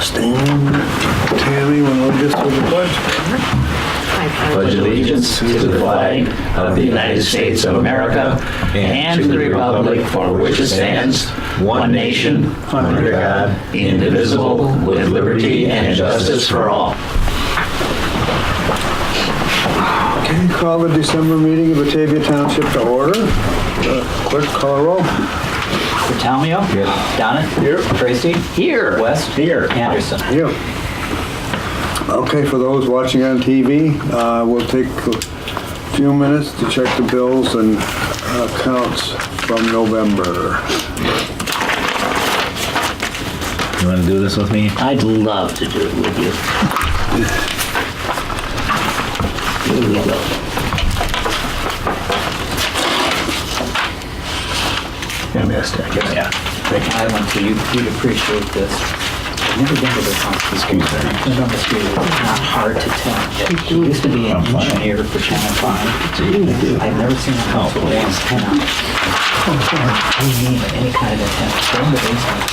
Stand, Tammy, when we get to the pledge. Pledge allegiance to the flag of the United States of America and to the republic for which it stands, one nation, under God, indivisible, with liberty and justice for all. Okay, call the December meeting of Batavia Township to order. Clerk, call roll. Talmio? Here. Donna? Here. Tracy? Here. West? Here. Anderson? Yeah. Okay, for those watching on TV, we'll take a few minutes to check the bills and accounts from November. You want to do this with me? I'd love to do it with you. Here we go. Yeah, yeah. I went to, you'd appreciate this. I've never been to this house. Excuse me. It's on the street. It's not hard to tell. She used to be an engineer for Channel 5. I've never seen a house with one antenna. Any name of any kind of antenna. Go in the basement.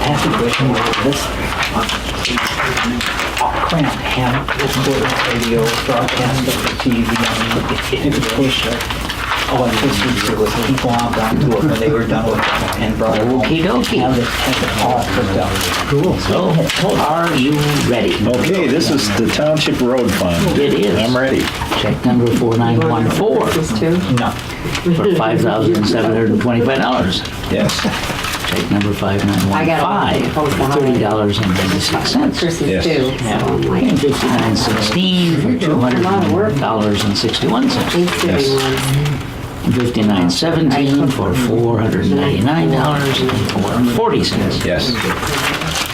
Passing question was this. Cramped hammock, recorder, radio, broadcast over TV. I mean, it was push electricity was people out down to it when they were done with it and brought it home. Okie dokie. Have it all hooked up. Cool. So, are you ready? Okay, this is the Township Road Fund. It is. I'm ready. Check number 4914 Just two? No. for $5,725. Yes. Check number 5915 for $30.96. Chris's Yes. too, so I'm like, And 5916 for $200.61. Thanksgiving ones. 5917 for $499.40. Yes.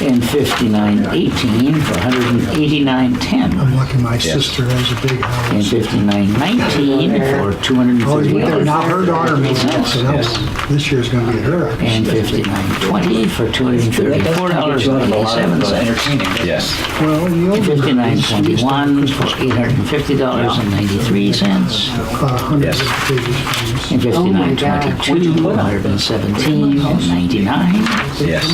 And 5918 for $189.10. I'm lucky my sister has a big And house. 5919 for $230. Now her daughter makes it, so that was, this year's gonna be her. And 5920 for $234.87. Entertaining. Yes. Well, you know. 5921 for $850.93. Yes. And 5922 for $117.99. Yes.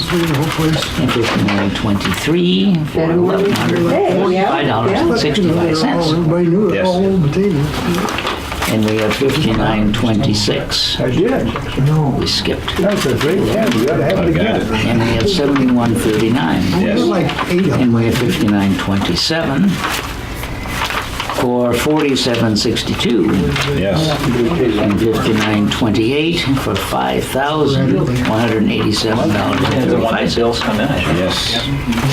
And 5923 for $1,145.65. Everybody knew it, Yes. all over Batavia. And we have 5926. I did. We skipped. That's a great time. You gotta have I it got again. it. And we have 7139. Yes. Like 8 of them. And we have 5927 for $47.62. Yes. And 5928 for $5,187.35. Bills come in. Yes.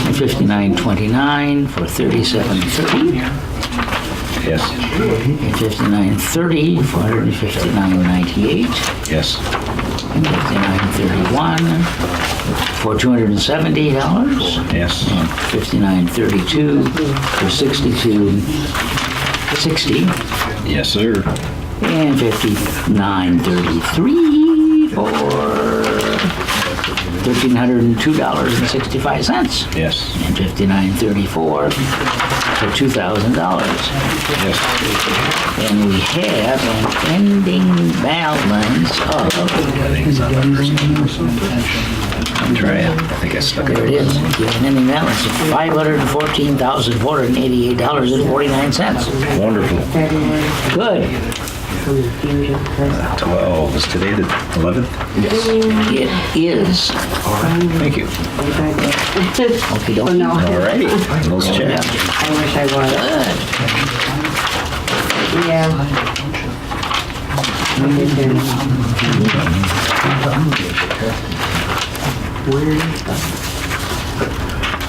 And 5929 for $37.30. Yes. And 5930 for $159.98. Yes. And 5931 for $270. Yes. And 5932 for $62.60. Yes, sir. And 5933 for $1,302.65. Yes. And 5934 for $2,000. Yes. And we have an ending balance of, I'm trying. I think I stuck there it it. is, we have an ending balance of $514,488.49. Wonderful. Good. 12. Is today the 11th? It is. Thank you. Okey Oh, dokey. no, All righty. Let's check. I wish I was. Good. Yeah.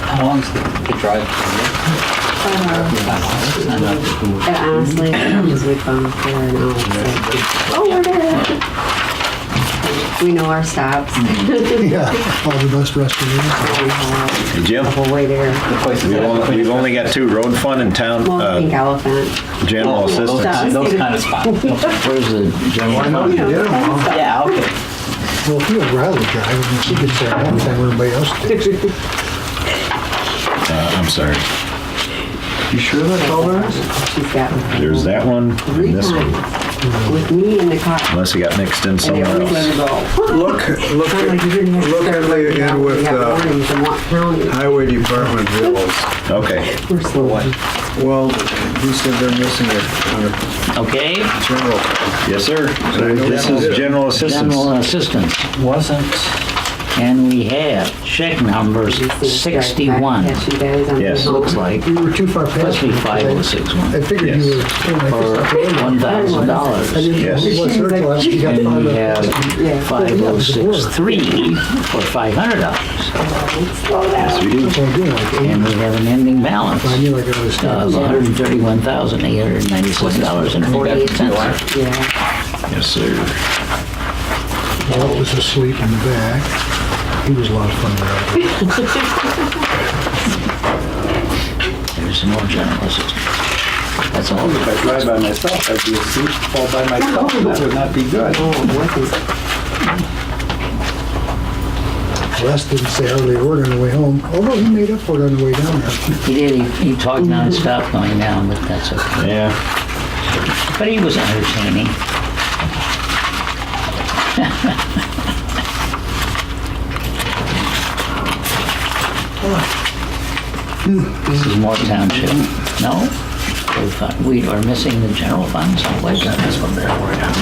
How long's the drive? Honestly, because we've gone for an hour. Oh, we're there. We know our stops. Yeah, all the best restaurants. Hey, Jim, We're way there. we've only got 2 road fund in town. Well, Pink Elephant. General assistance. Those kind of spots. Where's the general? You know, Yeah, okay. Well, if you would rather drive, then she gets there one time everybody else did. I'm sorry. You sure that's all there is? She's got There's that one and 3 this one. times. with me in the car. Unless it got mixed in And they somewhere always let else. her go. Look I'm like, you didn't have to look start at writing the down end what with we have warnings in what county. highway department bills. Okay. We're slow. Well, he said they're missing it under Okay, general. Yes, sir. This is general assistance. general assistance wasn't, and we have check numbers These things start 61. catch you guys on Yes. the Looks like, We were too far past. must be it, 'cause 5061. I figured Yes. you were. For $1,000. Yes. What surplus you got? And we have Yeah. 5063 for $500. Slow down. Yes, we do. That's what I'm doing, like, And we have an ending balance I knew I could of understand. $131,896.48. Yeah. Yes, sir. Walt was asleep in the back. He was a lot of fun to ride. There's some more general assistance. That's all. If I drive by myself, I'd be asleep all by myself, and that would not be good. Oh, what is, Les didn't say hardly a word on the way home, although he made up for it on the way down there. He did, he talked nonstop going down, but that's okay. Yeah. But he was entertaining. This is more township. No? We are missing the general funds? Oh, wait, that's what they're worried about.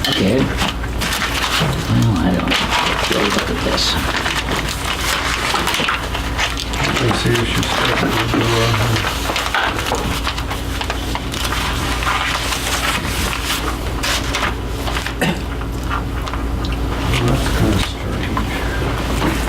Okay. Well, I don't know. Let's look at this. Let's see if she's got the door. That's kind of strange.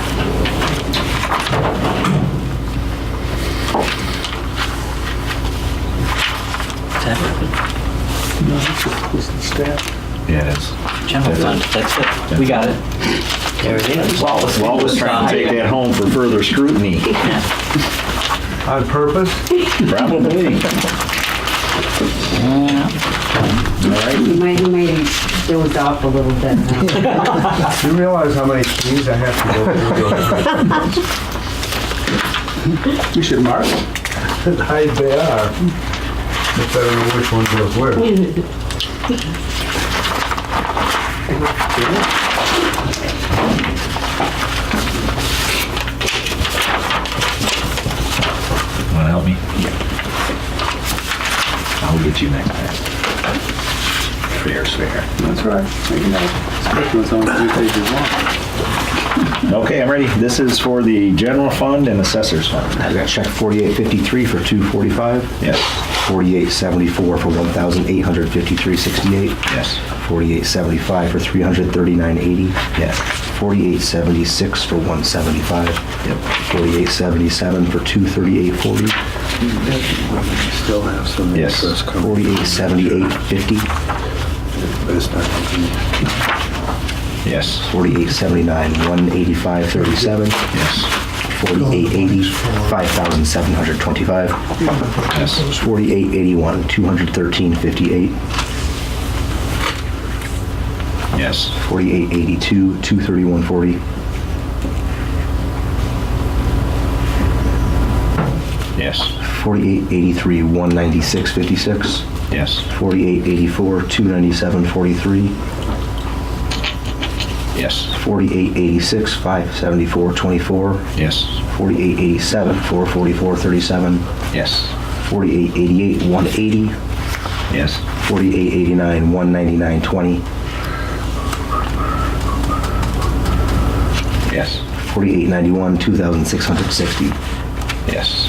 Yeah, it is. General fund, that's it. We got it. There it is. Walt was trying to take that home for further scrutiny. On purpose? Probably. he might have dozed off a little bit. Huh? You realize how many keys I have to go through? We should mark them. They are. If I don't know which one goes where. Want to help me? I'll get you next time. Fair's fair. That's right. Maybe not. Especially when it's only 3 pages long. Okay, I'm ready. This is for the general fund and assessors fund. I got check 4853 for 245. Yes, 4874 for 1,853.68. yes, 4875 for 339.80. yes. 4876 for 175. Yep. 4877 for 238.40. Still have some Yes. interest coming. 4878.50. It's not coming. Yes, 4879 185.37. yes, 4880 5,725. yes, 4881 213.58. yes, 4882 231.40. yes, 4883 196.56. yes, 4884 297.43. yes, 4886 574.24. yes, 4887 444.37. yes, 4888 180. yes, 4889 199.20. yes, 4891 2,660. yes.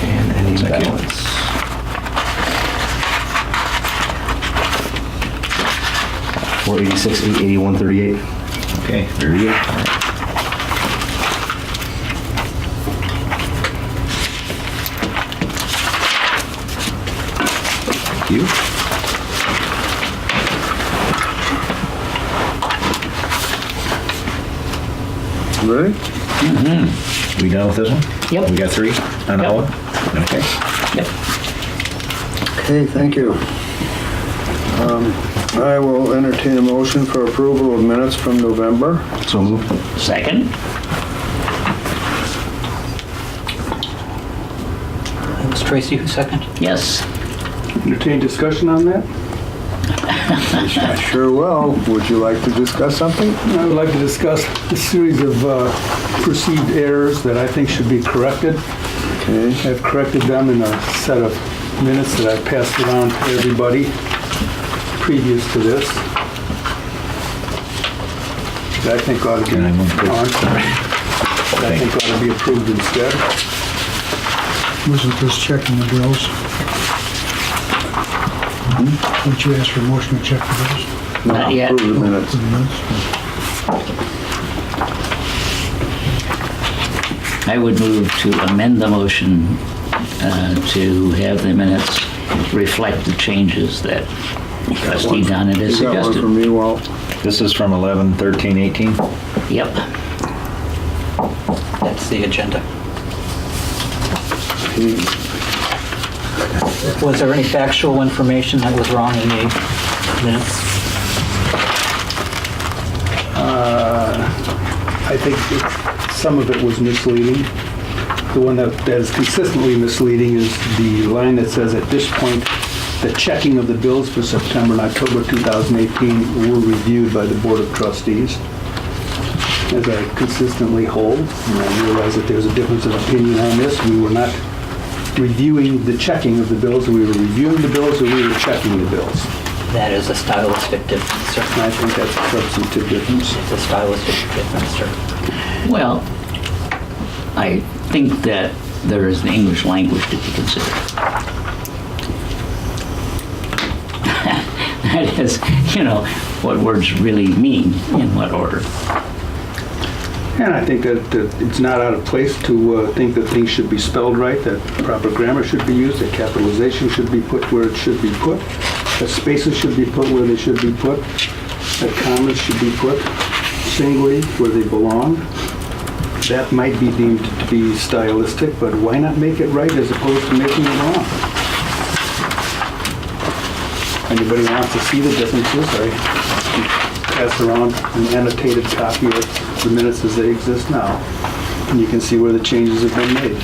And ending Thank you. balance. $486 881.38. Okay, very good. Thank you. Ready? We done with this one? Yep. We got 3 on the Yep. whole? Okay. Yep. Okay, thank you. I will entertain a motion for approval of minutes from November. So moved. Second? It was Tracy who seconded. Yes. Entertain discussion on that? I sure will. Would you like to discuss something? I would like to discuss a series of perceived errors that I think should be corrected. Okay. I've corrected them in a set of minutes that I passed around to everybody previous to this. That I think ought to be, Can I move this? oh, I'm sorry. That I think ought to be approved instead. Wasn't this checking the bills? Didn't you ask for a motion to check the bills? No, Not yet. approve the minutes. For the minutes? I would move to amend the motion to have the minutes reflect the changes that trustee Donnet has You got one suggested. from me, Walt? This is from 11/13/18. Yep. That's the agenda. He- Was there any factual information that was wrong in the minutes? I think some of it was misleading. The one that is consistently misleading is the line that says, at this point, the checking of the bills for September and October 2018 were reviewed by the Board of Trustees. As I consistently hold, and I realize that there's a difference of opinion on this, we were not reviewing the checking of the bills, we were reviewing the bills, or we were checking the bills. That is a stylistic difference, sir. And I think that's a substantive difference. It's a stylistic difference, sir. Well, I think that there is an English language to be considered. That is, what words really mean in what order. And I think that it's not out of place to think that things should be spelled right, that proper grammar should be used, that capitalization should be put where it should be put, that spaces should be put where they should be put, that commas should be put singly where they belong. That might be deemed to be stylistic, but why not make it right as opposed to making it wrong? Anybody wants to see the differences, I pass around an annotated copy of the minutes as they exist now, and you can see where the changes have been made.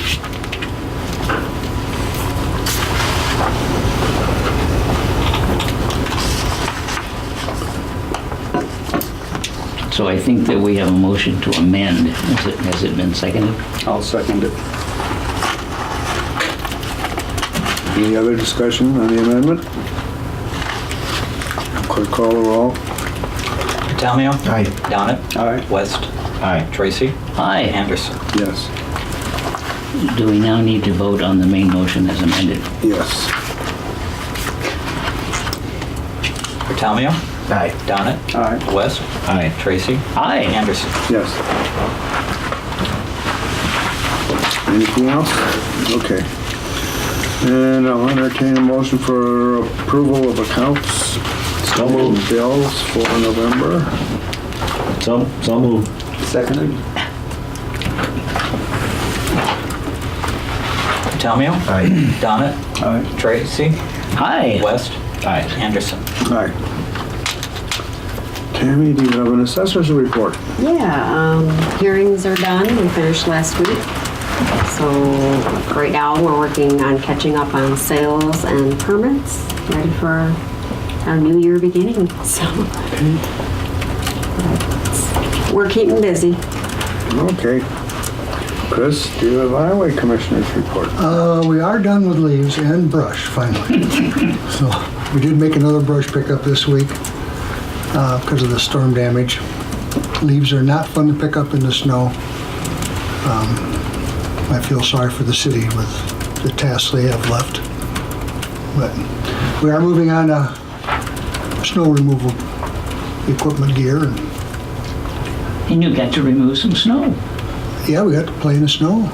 So I think that we have a motion to amend. Has it been seconded? I'll second it. Any other discussion on the amendment? Clerk call the roll. Talmio? Aye. Donnet? Aye. West? Aye. Tracy? Aye. Anderson? Yes. Do we now need to vote on the main motion as amended? Yes. Talmio? Aye. Donnet? Aye. West? Aye. Tracy? Aye. Anderson? Yes. Anything else? Okay. And I'll entertain a motion for approval of accounts So moved. and bills for November. So moved. Seconded? Talmio? Aye. Donnet? Aye. Tracy? Aye. West? Aye. Anderson? Aye. Tammy, do you have an assessor's report? Yeah, hearings are done. We finished last week. So right now, we're working on catching up on sales and permits, ready for our new year beginning. So we're keeping busy. Okay. Chris, do you have highway commissioner's report? We are done with leaves and brush, finally. So we did make another brush pickup this week because of the storm damage. Leaves are not fun to pick up in the snow. I feel sorry for the city with the tasks they have left. But we are moving on to snow removal equipment gear. And you got to remove some snow. Yeah, we got to play in the snow.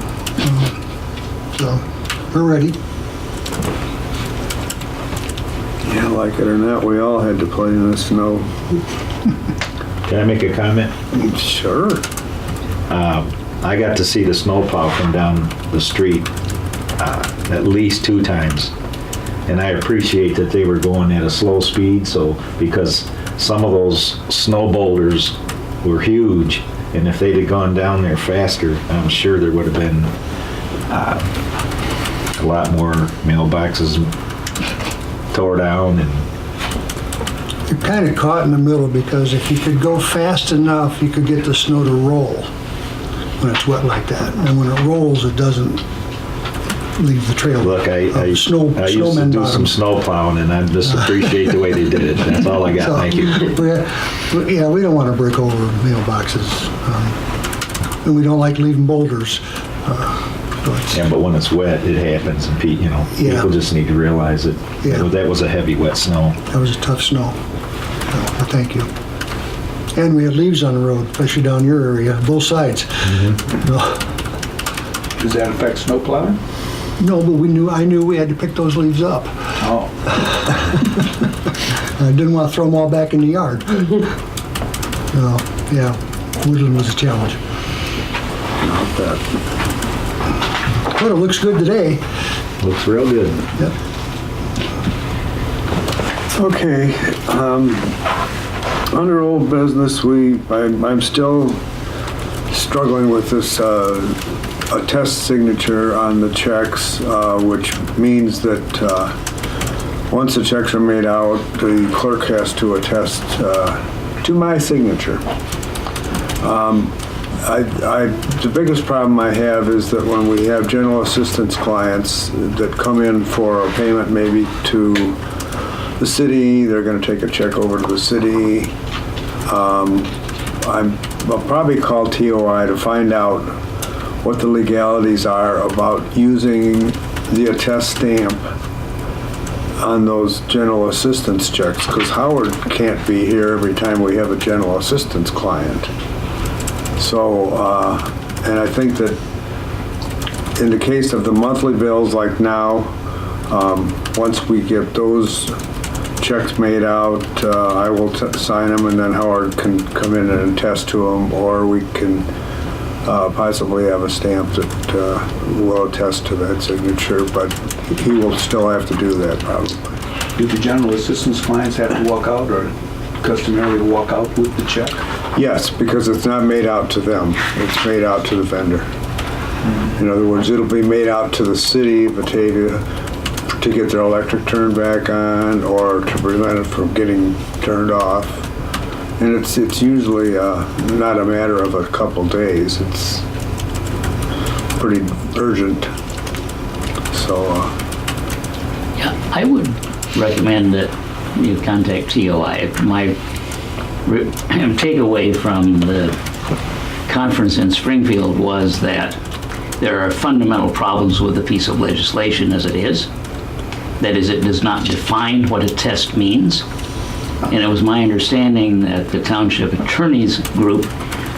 So we're ready. Yeah, like it or not, we all had to play in the snow. Can I make a comment? Sure. I got to see the snowplow come down the street at least 2 times. And I appreciate that they were going at a slow speed, because some of those snow boulders were huge, and if they'd have gone down there faster, I'm sure there would have been a lot more mailboxes tore down and you're kind of caught in the middle, because if you could go fast enough, you could get the snow to roll when it's wet like that. And when it rolls, it doesn't leave the trail. Look, I used to Snowman do some bottoms. snow plowing, and I just appreciate the way they did it. That's all I got, So, thank you. Yeah, we don't want to break over mailboxes. And we don't like leaving boulders. Yeah, but when it's wet, it happens, and Yeah. people just need to realize that Yeah. that was a heavy, wet snow. That was a tough snow. Well, thank you. And we had leaves on the road, especially down your area, both sides. No, Does that affect snow plowing? No, but I knew we had to pick those leaves up. Oh. I didn't want to throw them all back in the yard. No, yeah, woodland was a challenge. Not bad. But it looks good today. Looks real good. Yep. Okay, under old business, I'm still struggling with this, a test signature on the checks, which means that once the checks are made out, the clerk has to attest to my signature. The biggest problem I have is that when we have general assistance clients that come in for a payment maybe to the city, they're going to take a check over to the city. I'll probably call TOI to find out what the legalities are about using the attest stamp on those general assistance checks, because Howard can't be here every time we have a general assistance client. So, and I think that in the case of the monthly bills like now, once we get those checks made out, I will sign them, and then Howard can come in and attest to them, or we can possibly have a stamp that will attest to that signature, but he will still have to do that probably. Do the general assistance clients have to walk out or customarily walk out with the check? Yes, because it's not made out to them, it's made out to the vendor. In other words, it'll be made out to the city of Batavia to get their electric turned back on, or to prevent it from getting turned off. And it's usually not a matter of a couple days, it's pretty urgent. So, Yeah, I would recommend that you contact TOI. My takeaway from the conference in Springfield was that there are fundamental problems with the piece of legislation as it is. That is, it does not define what a test means. And it was my understanding that the Township Attorneys Group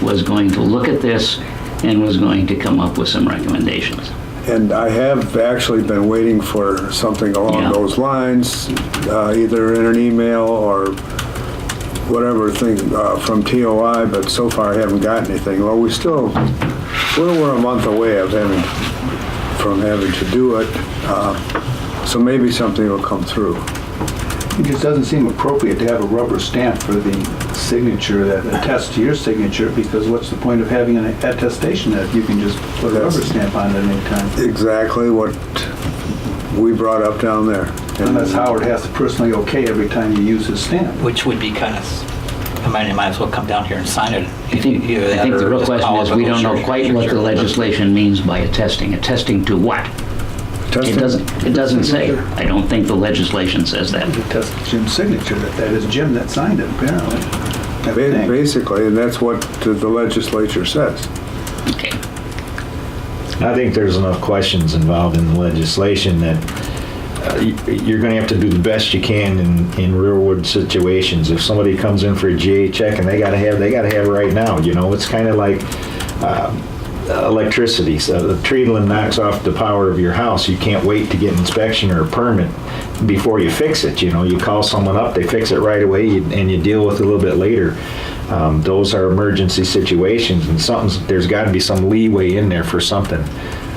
was going to look at this and was going to come up with some recommendations. and I have actually been waiting for something along Yeah. those lines, either in an email or whatever thing from TOI, but so far I haven't got anything. Well, we're a month away from having to do it, so maybe something will come through. It just doesn't seem appropriate to have a rubber stamp for the signature that attests to your signature, because what's the point of having an attestation that you can just put a rubber stamp on at any time? Exactly what we brought up down there. Unless Howard has to personally okay every time you use his stamp. Which would be kind of, you might as well come down here and sign it. I think the real question is, we don't know quite what the legislation means by attesting. Attesting to what? It doesn't say. I don't think the legislation says that. Attest to Jim's signature, that is Jim that signed it, apparently. I think. Basically, and that's what the legislature says. Okay. I think there's enough questions involved in the legislation that you're going to have to do the best you can in real-world situations. If somebody comes in for a GA check and they got to have it right now. You know, it's kind of like electricity. So the tree limb knocks off the power of your house. You can't wait to get an inspection or a permit before you fix it. You know, you call someone up, they fix it right away, and you deal with it a little bit later. Those are emergency situations, and there's got to be some leeway in there for something.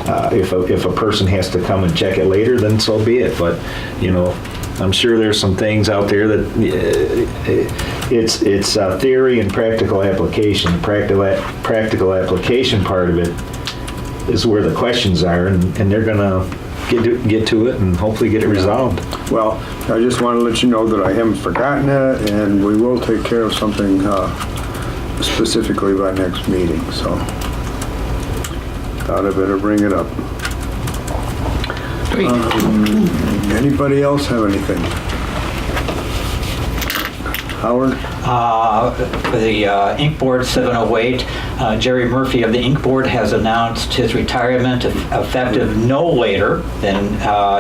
If a person has to come and check it later, then so be it. But, you know, I'm sure there's some things out there that it's theory and practical application. The practical application part of it is where the questions are, and they're gonna get to it and hopefully get it resolved. Well, I just want to let you know that I haven't forgotten it, and we will take care of something specifically by next meeting, so thought I better bring it up. Great. Anybody else have anything? Howard? For the Ink Board 708, Jerry Murphy of the Ink Board has announced his retirement effective no later than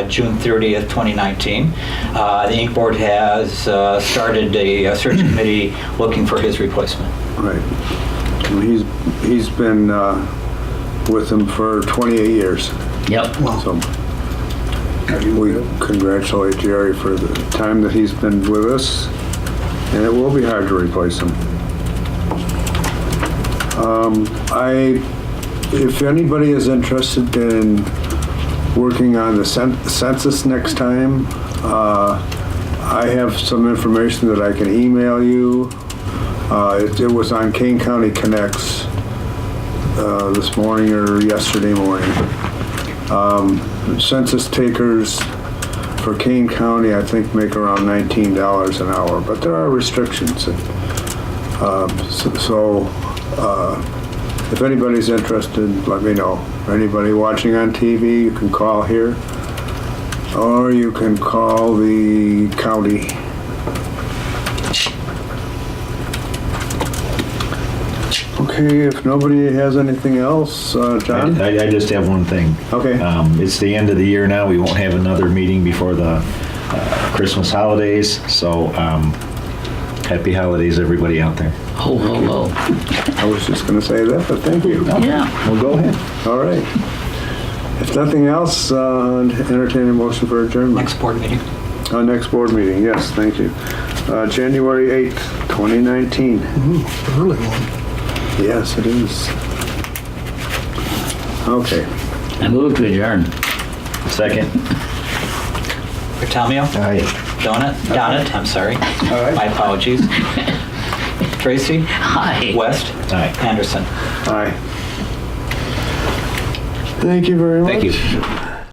June 30th, 2019. The Ink Board has started a search committee looking for his replacement. Right. He's been with them for 28 years. Yep. So we congratulate Jerry for the time that he's been with us, and it will be hard to replace him. If anybody is interested in working on the census next time, I have some information that I can email you. It was on Kane County Connects this morning or yesterday morning. Census takers for Kane County, I think, make around $19 an hour, but there are restrictions. If anybody's interested, let me know. Anybody watching on TV, you can call here, or you can call the county. Okay, if nobody has anything else, John? I just have one thing. Okay. It's the end of the year now. We won't have another meeting before the Christmas holidays, so happy holidays, everybody out there. Ho, ho, ho. I was just going to say that, but thank you. Yeah. Well, go ahead. All right. If nothing else, entertain a motion for adjournment. Next board meeting. Next board meeting, yes, thank you. January 8th, 2019. Early one. Yes, it is. Okay. I move to adjourn. Second. Bertomeo? Aye. Donnet, I'm sorry. All right. My apologies. Tracy? Hi. West? Aye. Anderson? Aye. Thank you very much. Thank you.